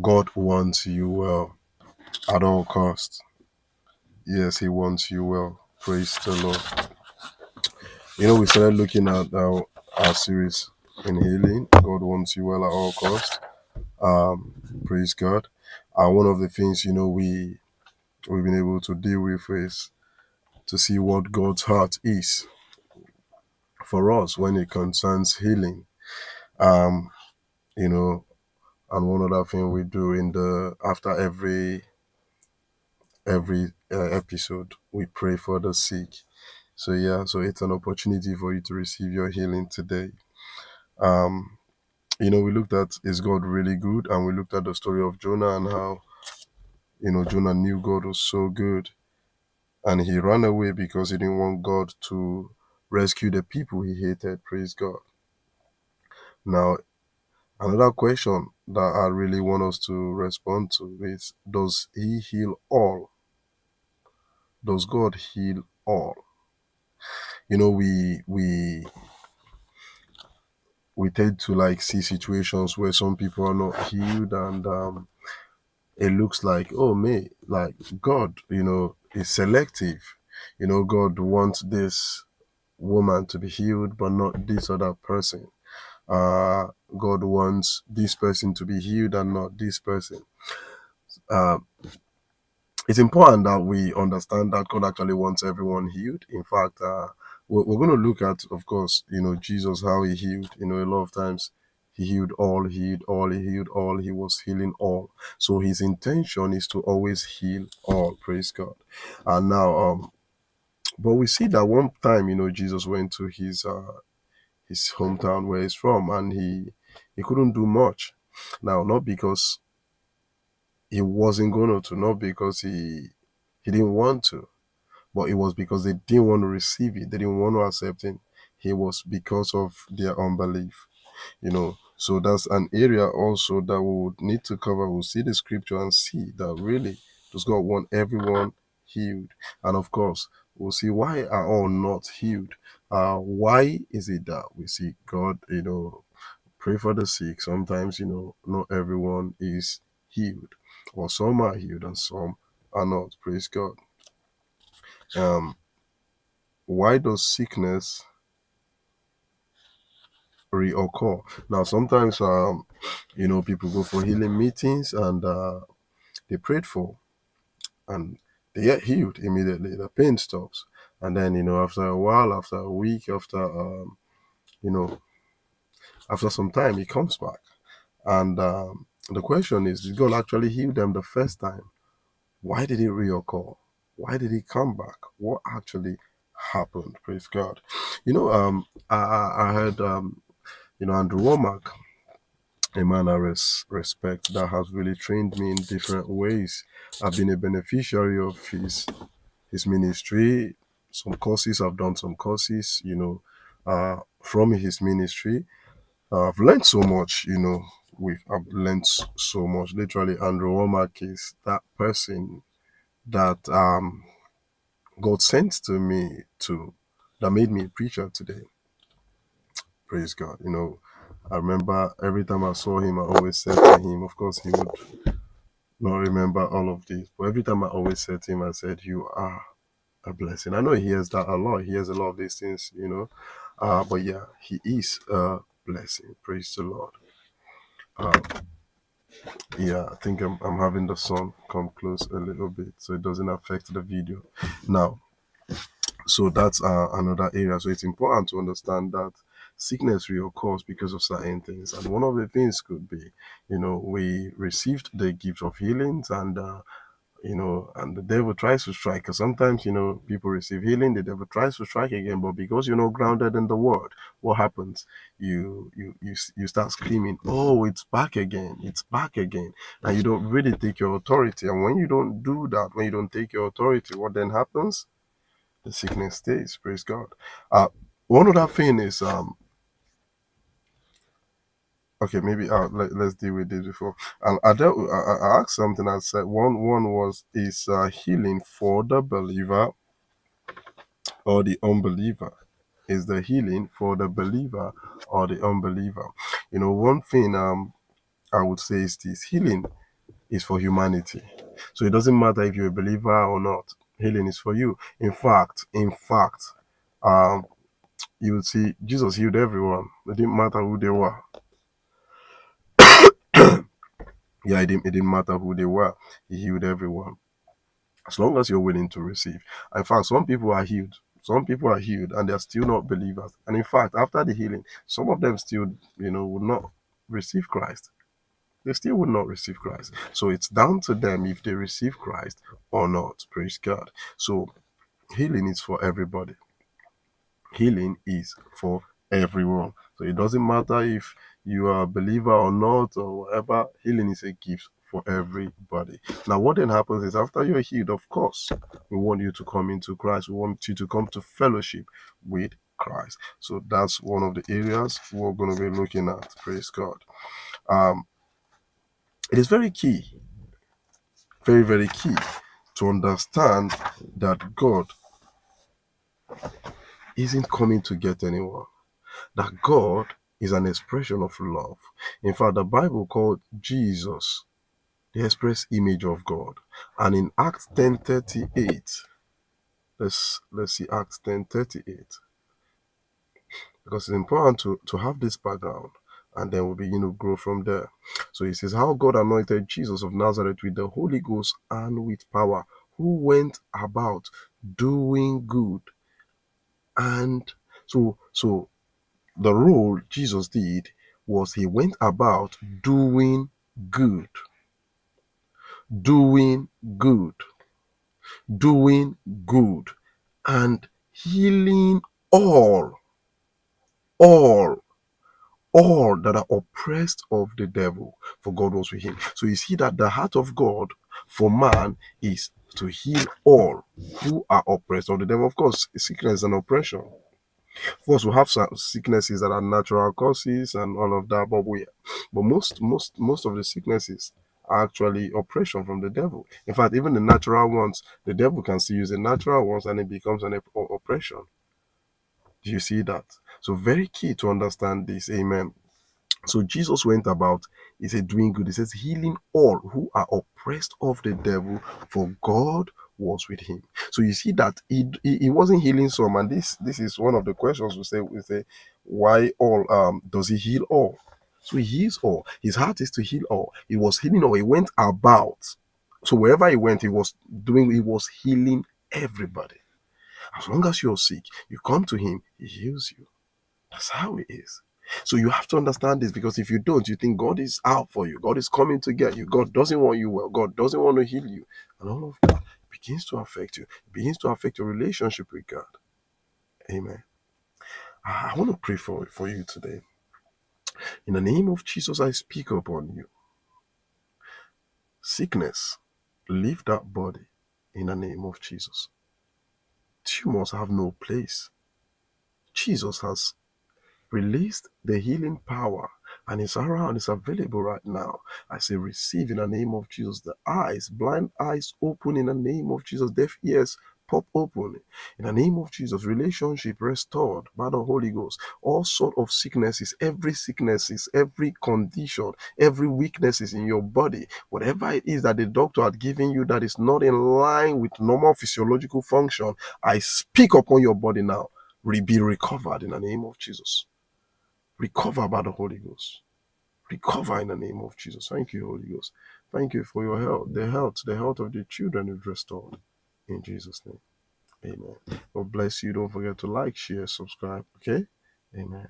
God wants you well at all costs. Yes, He wants you well. Praise the Lord. We started looking at our series in healing. God wants you well at all costs. Praise God. And one of the things we've been able to deal with is to see what God's heart is for us when it concerns healing. Um, you know, and one other thing we do in the after every episode, we pray for the sick. So yeah, so it's an opportunity for you to receive your healing today. Um, we looked at is God really good, and we looked at the story of Jonah and how Jonah knew God was so good, and he ran away because he didn't want God to rescue the people he hated. Praise God. Now, another question that I really want us to respond to is: does He heal all? Does God heal all? We tend to like see situations where some people are not healed, and it looks like, oh me, like God, is selective. God wants this woman to be healed, but not this other person. God wants this person to be healed and not this person. Uh, it's important that we understand that God actually wants everyone healed. In fact, we're going to look at, of course, Jesus, how he healed. A lot of times he healed all, he healed all, he healed all, he was healing all. So his intention is to always heal all. Praise God. And now, but we see that one time, Jesus went to his hometown where he's from, and he couldn't do much. Now, not because he wasn't going to, not because he didn't want to, but it was because they didn't want to receive it. They didn't want to accept him. It was because of their unbelief. So that's an area also that we would need to cover. We'll see the scripture and see that really does God want everyone healed. And of course, we'll see why are all not healed. Why is it that we see God, pray for the sick? Sometimes, not everyone is healed, or some are healed and some are not. Praise God. Um, why does sickness reoccur? Now, sometimes, people go for healing meetings, and they prayed for, and they get healed immediately. The pain stops. And then, after a while, after a week, you know, after some time, it comes back. And the question is, did God actually heal them the first time? Why did it reoccur? Why did it come back? What actually happened? Praise God. I heard, Andrew Womack, a man I respect, that has really trained me in different ways. I've been a beneficiary of his ministry. Some courses, I've done some courses, from his ministry. I've learned so much, I've learned so much. Literally, Andrew Womack is that person that God sent to me that made me a preacher today. Praise God. I remember every time I saw him, I always said to him, of course, he would not remember all of this, but every time I always said to him, I said, you are a blessing. I know he hears that a lot. He hears a lot of these things, but yeah, he is a blessing. Praise the Lord. Um, yeah, I think I'm having the sun come close a little bit so it doesn't affect the video. Now, so that's another area. So it's important to understand that sickness reoccurs because of certain things, and one of the things could be, we received the gift of healings, and and the devil tries to strike. Because sometimes, people receive healing, the devil tries to strike again, but because you're not grounded in the word, what happens? You start screaming, oh, it's back again, it's back again, and you don't really take your authority. And when you don't do that, when you don't take your authority, what then happens? The sickness stays. Praise God. One other thing is, okay, maybe let's deal with this before. I asked something. I said one was, is healing for the believer or the unbeliever? Is the healing for the believer or the unbeliever? One thing I would say is this: healing is for humanity. So it doesn't matter if you're a believer or not. Healing is for you. In fact, um, you would see Jesus healed everyone. It didn't matter who they were. Yeah, it didn't matter who they were. He healed everyone. As long as you're willing to receive. In fact, some people are healed. Some people are healed and they're still not believers. And in fact, after the healing, some of them still, would not receive Christ. They still would not receive Christ. So it's down to them if they receive Christ or not. Praise God. So healing is for everybody. Healing is for everyone. So it doesn't matter if you are a believer or not or whatever, healing is a gift for everybody. Now, what then happens is after you're healed, of course, we want you to come into Christ. We want you to come to fellowship with Christ. So that's one of the areas we're going to be looking at. Praise God. Um, it is very key, very, very key to understand that God isn't coming to get anyone. That God is an expression of love. In fact, the Bible called Jesus the express image of God. And in Acts 10:38, let's see Acts 10:38, because it's important to have this background, and then we'll begin to grow from there. So it says, how God anointed Jesus of Nazareth with the Holy Ghost and with power, who went about doing good. And so the role Jesus did was he went about doing good, doing good, doing good, and healing all, all, all that are oppressed of the devil, for God was with him. So you see that the heart of God for man is to heal all who are oppressed of the devil. Of course, sickness and oppression. Of course, we have some sicknesses that are natural causes and all of that, but most of the sicknesses are actually oppression from the devil. In fact, even the natural ones, the devil can still use the natural ones, and it becomes an oppression. Do you see that? So very key to understand this. Amen. So Jesus went about, he said, doing good. He says, healing all who are oppressed of the devil, for God was with him. So you see that he wasn't healing some, and this is one of the questions we say, why all? Does he heal all? So he heals all. His heart is to heal all. He was healing all. He went about. So wherever he went, he was healing everybody. As long as you're sick, you come to him, he heals you. That's how it is. So you have to understand this, because if you don't, you think God is out for you. God is coming to get you. God doesn't want you well. God doesn't want to heal you. And all of that begins to affect you. It begins to affect your relationship with God. Amen. I want to pray for you today. In the name of Jesus, I speak upon you. Sickness, leave that body in the name of Jesus. Tumors have no place. Jesus has released the healing power, and it's around, it's available right now. I say receive in the name of Jesus. The eyes, blind eyes open in the name of Jesus. Deaf ears pop open in the name of Jesus. Relationship restored by the Holy Ghost. All sort of sicknesses, every condition, every weaknesses in your body, whatever it is that the doctor had given you that is not in line with normal physiological function, I speak upon your body now. Be recovered in the name of Jesus. Recover by the Holy Ghost. Recover in the name of Jesus. Thank you, Holy Ghost. Thank you for your health. The health of the children is restored. In Jesus' name. Amen. God bless you. Don't forget to like, share, subscribe. Okay? Amen.